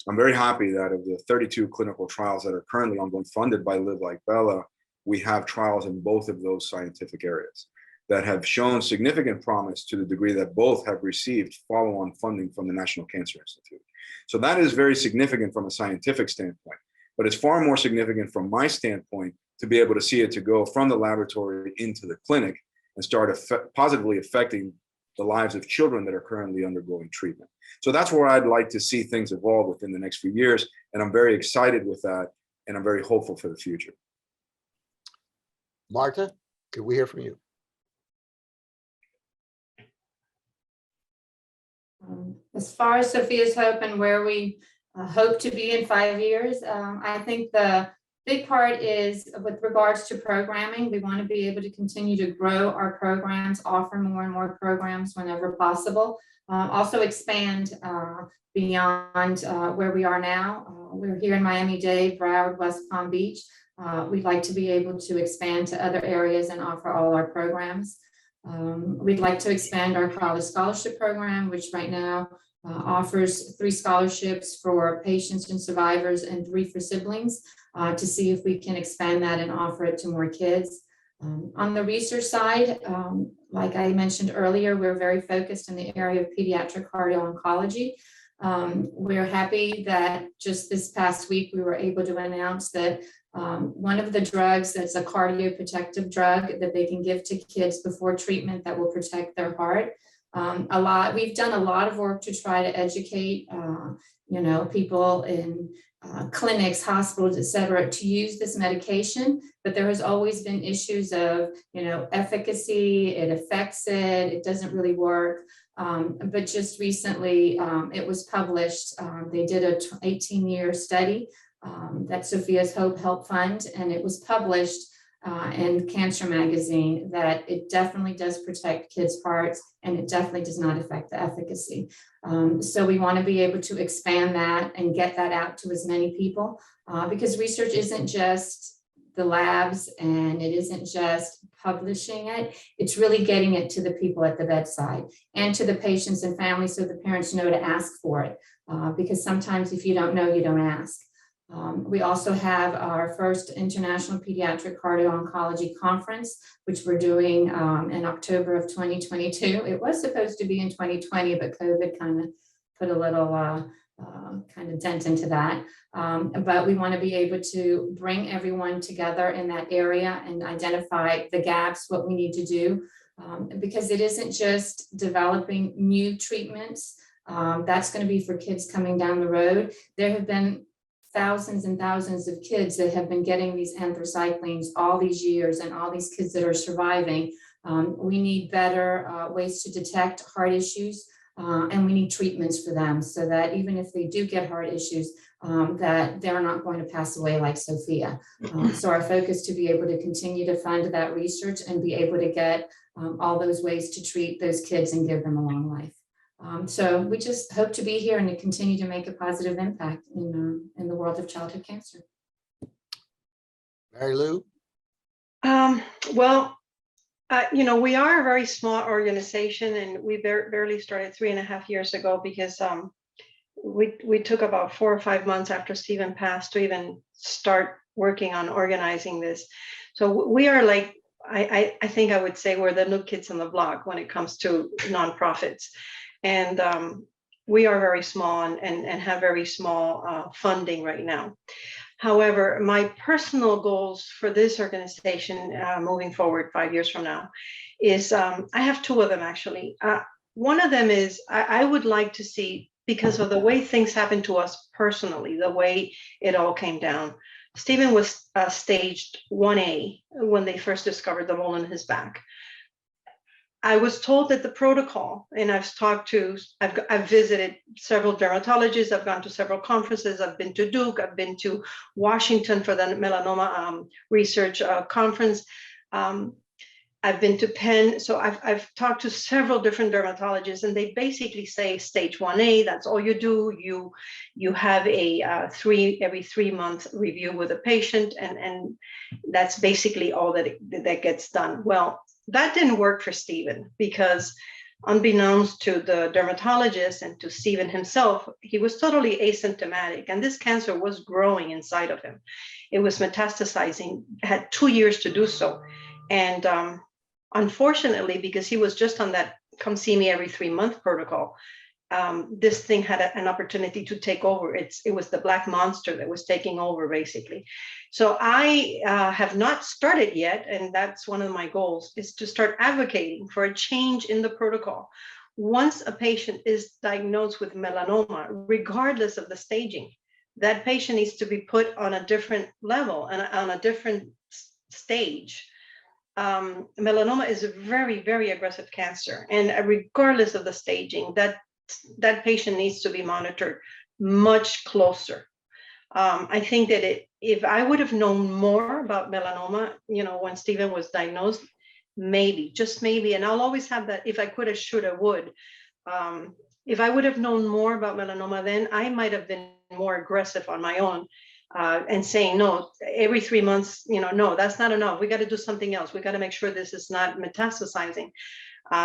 I'm very happy that of the 32 clinical trials that are currently ongoing funded by Live Like Bella, we have trials in both of those scientific areas that have shown significant promise to the degree that both have received follow-on funding from the National Cancer Institute. So that is very significant from a scientific standpoint, but it's far more significant from my standpoint to be able to see it to go from the laboratory into the clinic and start positively affecting the lives of children that are currently undergoing treatment. So that's where I'd like to see things evolve within the next few years. And I'm very excited with that. And I'm very hopeful for the future. Marta, could we hear from you? As far as Sophia's Hope and where we hope to be in 5 years, I think the big part is with regards to programming. We want to be able to continue to grow our programs, offer more and more programs whenever possible. Also expand beyond where we are now. We're here in Miami-Dade, Broward, West Palm Beach. We'd like to be able to expand to other areas and offer all our programs. We'd like to expand our college scholarship program, which right now offers 3 scholarships for patients and survivors and 3 for siblings, to see if we can expand that and offer it to more kids. On the research side, like I mentioned earlier, we're very focused in the area of pediatric cardio-oncology. We're happy that just this past week, we were able to announce that one of the drugs that's a cardioprotective drug that they can give to kids before treatment that will protect their heart. We've done a lot of work to try to educate, people in clinics, hospitals, et cetera, to use this medication, but there has always been issues of, efficacy, it affects it, it doesn't really work. But just recently, it was published. They did a 18-year study that Sophia's Hope Help Fund, and it was published in Cancer Magazine that it definitely does protect kids' hearts, and it definitely does not affect the efficacy. So we want to be able to expand that and get that out to as many people, because research isn't just the labs and it isn't just publishing it, it's really getting it to the people at the bedside and to the patients and families so the parents know to ask for it, because sometimes if you don't know, you don't ask. We also have our first International Pediatric Cardio-Oncology Conference, which we're doing in October of 2022. It was supposed to be in 2020, but COVID kind of put a little kind of dent into that. But we want to be able to bring everyone together in that area and identify the gaps, what we need to do, because it isn't just developing new treatments. That's going to be for kids coming down the road. There have been thousands and thousands of kids that have been getting these anthracyclines all these years, and all these kids that are surviving. We need better ways to detect heart issues, and we need treatments for them so that even if they do get heart issues, that they're not going to pass away like Sophia. So our focus to be able to continue to fund that research and be able to get all those ways to treat those kids and give them a long life. So we just hope to be here and to continue to make a positive impact in the world of childhood cancer. Mary Lou? Well, we are a very small organization, and we barely started 3.5 years ago because we took about 4 or 5 months after Stephen passed to even start working on organizing this. So we are like, I think I would say we're the new kids on the block when it comes to nonprofits. And we are very small and have very small funding right now. However, my personal goals for this organization moving forward 5 years from now is, I have 2 of them actually. One of them is I would like to see, because of the way things happened to us personally, the way it all came down. Stephen was staged 1A when they first discovered the mole in his back. I was told that the protocol, and I've visited several dermatologists, I've gone to several conferences, I've been to Duke, I've been to Washington for the melanoma research conference. I've been to Penn, so I've talked to several different dermatologists, and they basically say stage 1A, that's all you do. You have a every 3 month review with a patient, and that's basically all that gets done. Well, that didn't work for Stephen because, unbeknownst to the dermatologist and to Stephen himself, he was totally asymptomatic, and this cancer was growing inside of him. It was metastasizing, had 2 years to do so. And unfortunately, because he was just on that come see me every 3 month protocol, this thing had an opportunity to take over. It was the black monster that was taking over, basically. So I have not started yet, and that's one of my goals, is to start advocating for a change in the protocol. Once a patient is diagnosed with melanoma, regardless of the staging, that patient needs to be put on a different level and on a different stage. Melanoma is a very, very aggressive cancer, and regardless of the staging, that patient needs to be monitored much closer. I think that if I would have known more about melanoma, when Stephen was diagnosed, maybe, just maybe, and I'll always have that, if I could have, should have, would. If I would have known more about melanoma, then I might have been more aggressive on my own and saying, no, every 3 months, no, that's not enough. We got to do something else. We got to make sure this is not metastasizing.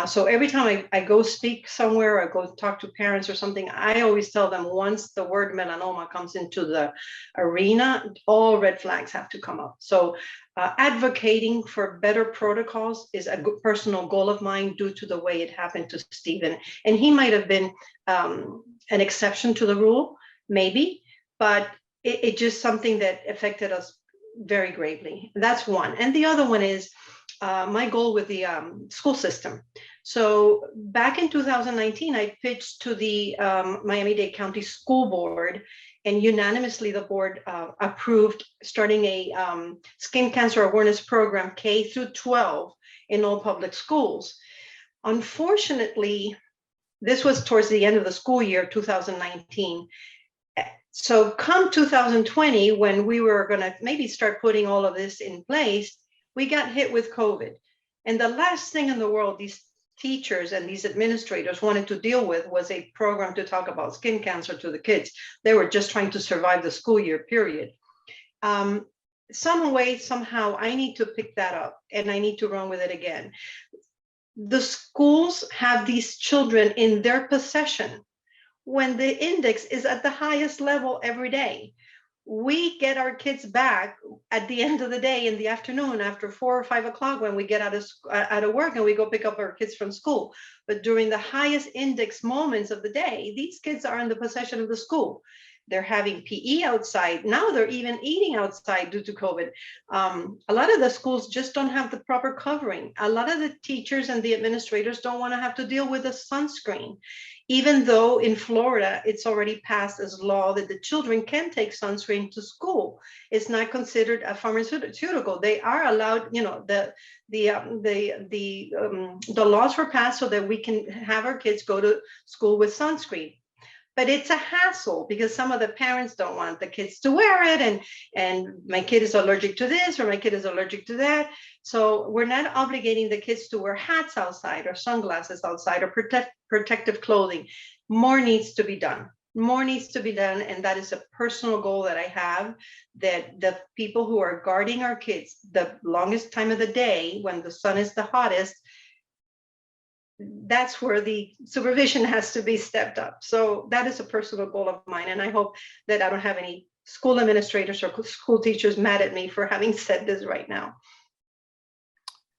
So every time I go speak somewhere or go talk to parents or something, I always tell them, once the word melanoma comes into the arena, all red flags have to come up. So advocating for better protocols is a good personal goal of mine due to the way it happened to Stephen. And he might have been an exception to the rule, maybe, but it's just something that affected us very greatly. That's one. And the other one is my goal with the school system. So back in 2019, I pitched to the Miami-Dade County School Board and unanimously the board approved starting a skin cancer awareness program K through 12 in all public schools. Unfortunately, this was towards the end of the school year, 2019. So come 2020, when we were going to maybe start putting all of this in place, we got hit with COVID. And the last thing in the world these teachers and these administrators wanted to deal with was a program to talk about skin cancer to the kids. They were just trying to survive the school year period. Some way, somehow, I need to pick that up and I need to run with it again. The schools have these children in their possession when the index is at the highest level every day. We get our kids back at the end of the day in the afternoon after 4 or 5 o'clock when we get out of work and we go pick up our kids from school. But during the highest index moments of the day, these kids are in the possession of the school. They're having PE outside. Now they're even eating outside due to COVID. A lot of the schools just don't have the proper covering. A lot of the teachers and the administrators don't want to have to deal with the sunscreen. Even though in Florida, it's already passed as law that the children can take sunscreen to school. It's not considered a pharmaceutical. They are allowed, you know, the laws were passed so that we can have our kids go to school with sunscreen. But it's a hassle because some of the parents don't want the kids to wear it, and my kid is allergic to this or my kid is allergic to that. So we're not obligating the kids to wear hats outside or sunglasses outside or protective clothing. More needs to be done. More needs to be done, and that is a personal goal that I have, that the people who are guarding our kids the longest time of the day when the sun is the hottest, that's where the supervision has to be stepped up. So that is a personal goal of mine. And I hope that I don't have any school administrators or school teachers mad at me for having said this right now.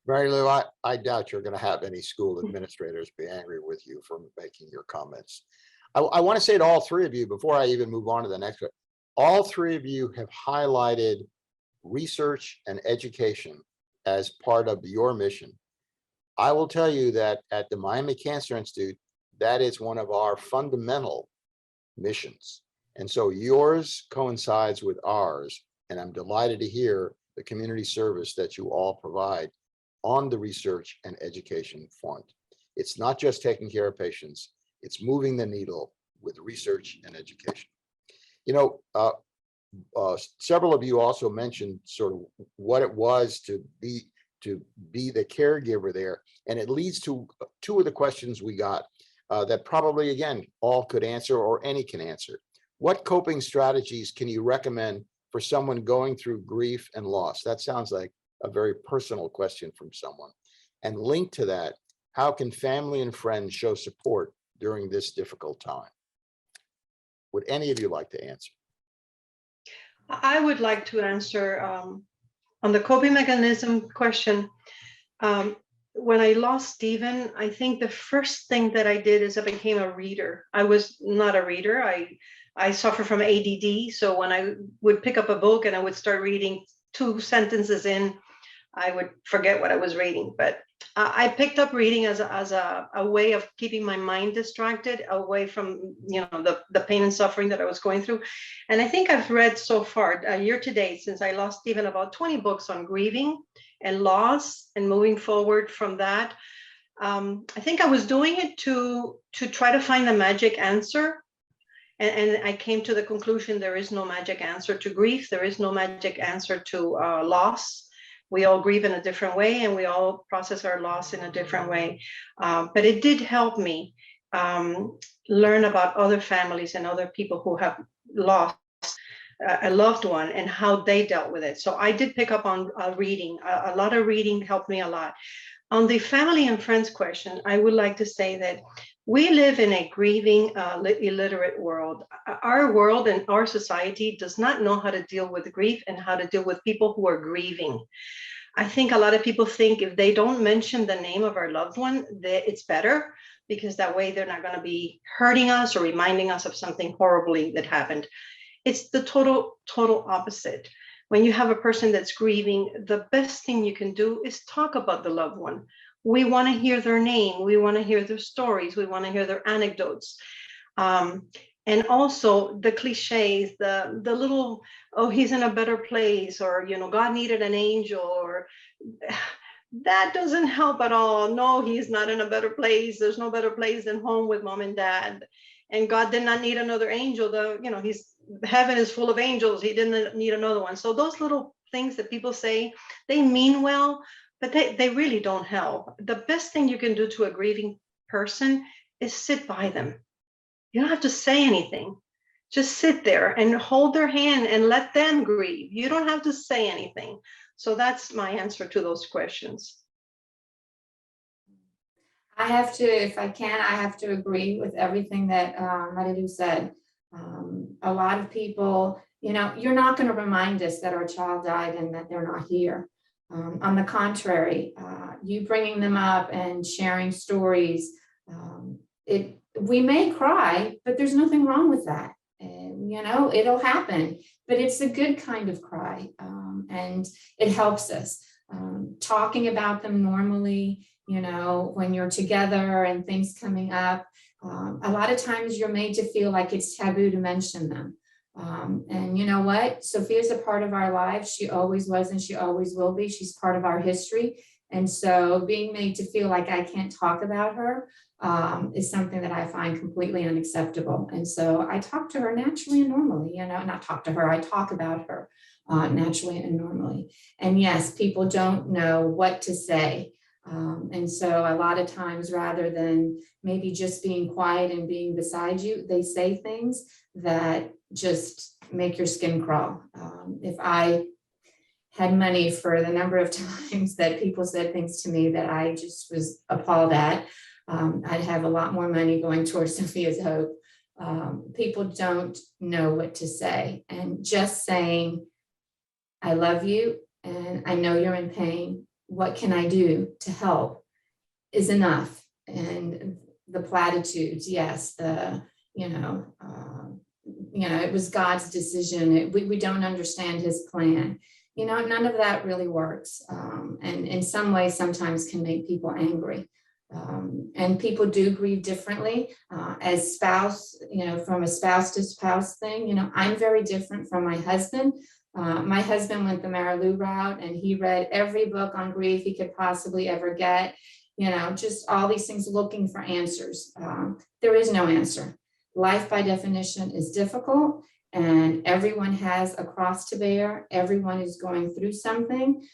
Mary Lou, I doubt you're going to have any school administrators be angry with you for making your comments. I want to say to all three of you, before I even move on to the next one, all three of you have highlighted research and education as part of your mission. I will tell you that at the Miami Cancer Institute, that is one of our fundamental missions. And so yours coincides with ours. And I'm delighted to hear the community service that you all provide on the research and education front. It's not just taking care of patients, it's moving the needle with research and education. You know, several of you also mentioned sort of what it was to be the caregiver there. And it leads to two of the questions we got that probably, again, all could answer or any can answer. What coping strategies can you recommend for someone going through grief and loss? That sounds like a very personal question from someone. And linked to that, how can family and friends show support during this difficult time? Would any of you like to answer? I would like to answer on the coping mechanism question. When I lost Stephen, I think the first thing that I did is I became a reader. I was not a reader. I suffer from ADD. So when I would pick up a book and I would start reading 2 sentences in, I would forget what I was reading. But I picked up reading as a way of keeping my mind distracted away from, you know, the pain and suffering that I was going through. And I think I've read so far, year to date, since I lost Stephen, about 20 books on grieving and loss and moving forward from that. I think I was doing it to try to find the magic answer. And I came to the conclusion there is no magic answer to grief. There is no magic answer to loss. We all grieve in a different way and we all process our loss in a different way. But it did help me learn about other families and other people who have lost a loved one and how they dealt with it. So I did pick up on reading. A lot of reading helped me a lot. On the family and friends question, I would like to say that we live in a grieving, illiterate world. Our world and our society does not know how to deal with grief and how to deal with people who are grieving. I think a lot of people think if they don't mention the name of our loved one, that it's better because that way they're not going to be hurting us or reminding us of something horribly that happened. It's the total opposite. When you have a person that's grieving, the best thing you can do is talk about the loved one. We want to hear their name. We want to hear their stories. We want to hear their anecdotes. And And also the cliches, the little, oh, he's in a better place, or, God needed an angel, or that doesn't help at all. No, he's not in a better place. There's no better place than home with mom and dad. And God did not need another angel. Heaven is full of angels. He didn't need another one. So those little things that people say, they mean well, but they really don't help. The best thing you can do to a grieving person is sit by them. You don't have to say anything. Just sit there and hold their hand and let them grieve. You don't have to say anything. So that's my answer to those questions. I have to, if I can, I have to agree with everything that Marilu said. A lot of people, you're not going to remind us that our child died and that they're not here. On the contrary, you bringing them up and sharing stories, we may cry, but there's nothing wrong with that. And, it'll happen, but it's a good kind of cry. And it helps us. Talking about them normally, when you're together and things coming up, a lot of times you're made to feel like it's taboo to mention them. And you know what? Sophia's a part of our lives. She always was and she always will be. She's part of our history. And so being made to feel like I can't talk about her is something that I find completely unacceptable. And so I talk to her naturally and normally, not talk to her, I talk about her naturally and normally. And yes, people don't know what to say. And so a lot of times, rather than maybe just being quiet and being beside you, they say things that just make your skin crawl. If I had money for the number of times that people said things to me that I just was appalled at, I'd have a lot more money going towards Sophia's Hope. People don't know what to say. And just saying, I love you and I know you're in pain. What can I do to help is enough. And the platitudes, yes, it was God's decision. We don't understand his plan. None of that really works. And in some ways, sometimes can make people angry. And people do grieve differently as spouse, from a spouse to spouse thing. I'm very different from my husband. My husband went the Marilu route and he read every book on grief he could possibly ever get, just all these things looking for answers. There is no answer. Life by definition is difficult and everyone has a cross to bear. Everyone is going through something.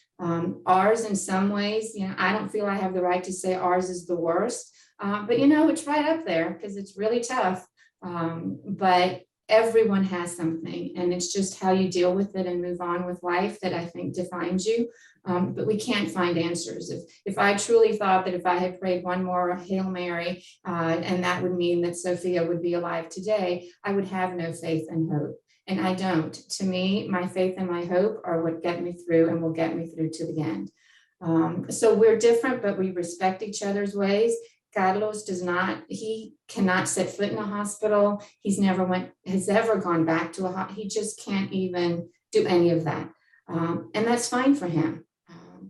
Ours in some ways, I don't feel I have the right to say ours is the worst, but it's right up there because it's really tough. But everyone has something and it's just how you deal with it and move on with life that I think defines you. But we can't find answers. If I truly thought that if I had prayed one more Hail Mary and that would mean that Sophia would be alive today, I would have no faith and hope. And I don't. To me, my faith and my hope are what get me through and will get me through to the end. So we're different, but we respect each other's ways. Carlos he cannot set foot in a hospital. Has ever gone back to a hospital. He just can't even do any of that. And that's fine for him.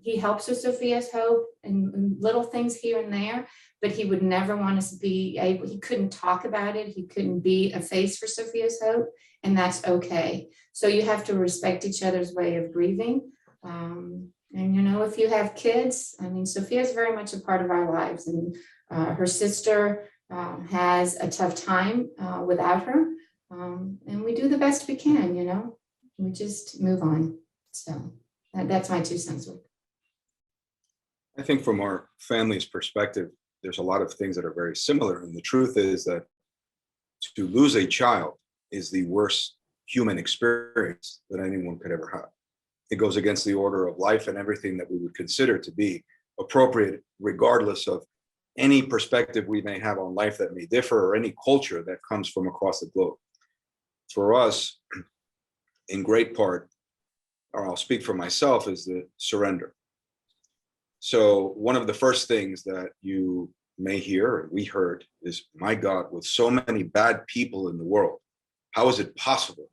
He helps with Sophia's Hope and little things here and there, but he would never want us to be able, he couldn't talk about it. He couldn't be a face for Sophia's Hope, and that's okay. So you have to respect each other's way of grieving. And if you have kids, Sophia's very much a part of our lives, and her sister has a tough time without her, and we do the best we can, we just move on. So that's my 2 cents. I think from our family's perspective, there's a lot of things that are very similar. And the truth is that to lose a child is the worst human experience that anyone could ever have. It goes against the order of life and everything that we would consider to be appropriate, regardless of any perspective we may have on life that may differ or any culture that comes from across the globe. For us, in great part, or I'll speak for myself, is the surrender. So one of the first things that you may hear, or we heard, is, my God, with so many bad people in the world, how is it possible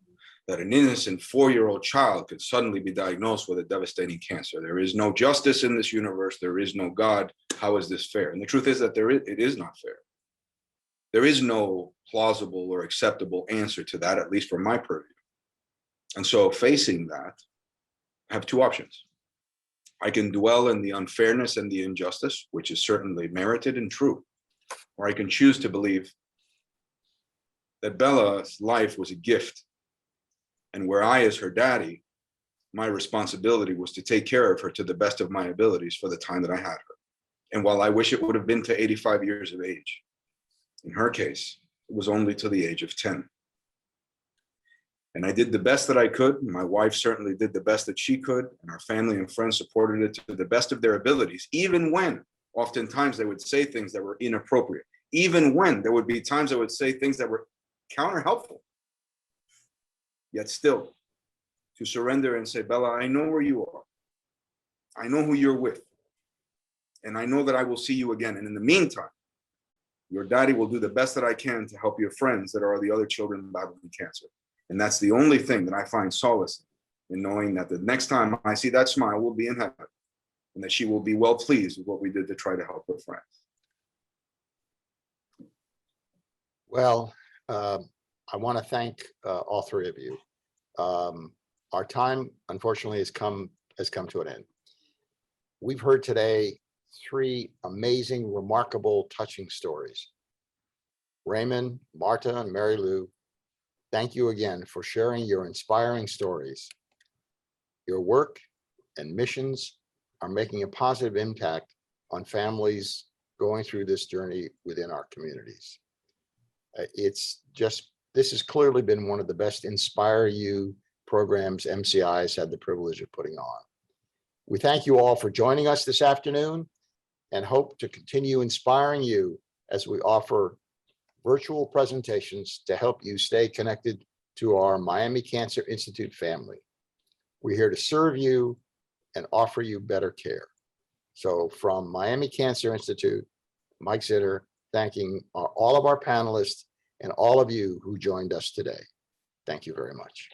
that an innocent 4-year-old child could suddenly be diagnosed with a devastating cancer? There is no justice in this universe. There is no God. How is this fair? And the truth is that it is not fair. There is no plausible or acceptable answer to that, at least from my purview. And so facing that, I have two options. I can dwell in the unfairness and the injustice, which is certainly merited and true, or I can choose to believe that Bella's life was a gift, and where I, as her daddy, my responsibility was to take care of her to the best of my abilities for the time that I had her. And while I wish it would have been to 85 years of age, in her case, it was only to the age of 10. And I did the best that I could. My wife certainly did the best that she could, and our family and friends supported it to the best of their abilities, even when oftentimes they would say things that were inappropriate, even when there would be times they would say things that were counter-helpful. Yet still, to surrender and say, Bella, I know where you are. I know who you're with. And I know that I will see you again. And in the meantime, your daddy will do the best that I can to help your friends that are the other children battling cancer. And that's the only thing that I find solace in knowing that the next time I see that smile, we'll be in heaven, and that she will be well pleased with what we did to try to help her friends. Well, I want to thank all three of you. Our time, unfortunately, has come to an end. We've heard today three amazing, remarkable, touching stories. Raymond, Marta, and Mary Lou, thank you again for sharing your inspiring stories. Your work and missions are making a positive impact on families going through this journey within our communities. This has clearly been one of the best Inspire You programs MCI has had the privilege of putting on. We thank you all for joining us this afternoon and hope to continue inspiring you as we offer virtual presentations to help you stay connected to our Miami Cancer Institute family. We're here to serve you and offer you better care. So from Miami Cancer Institute, Mike Zitter, thanking all of our panelists and all of you who joined us today. Thank you very much.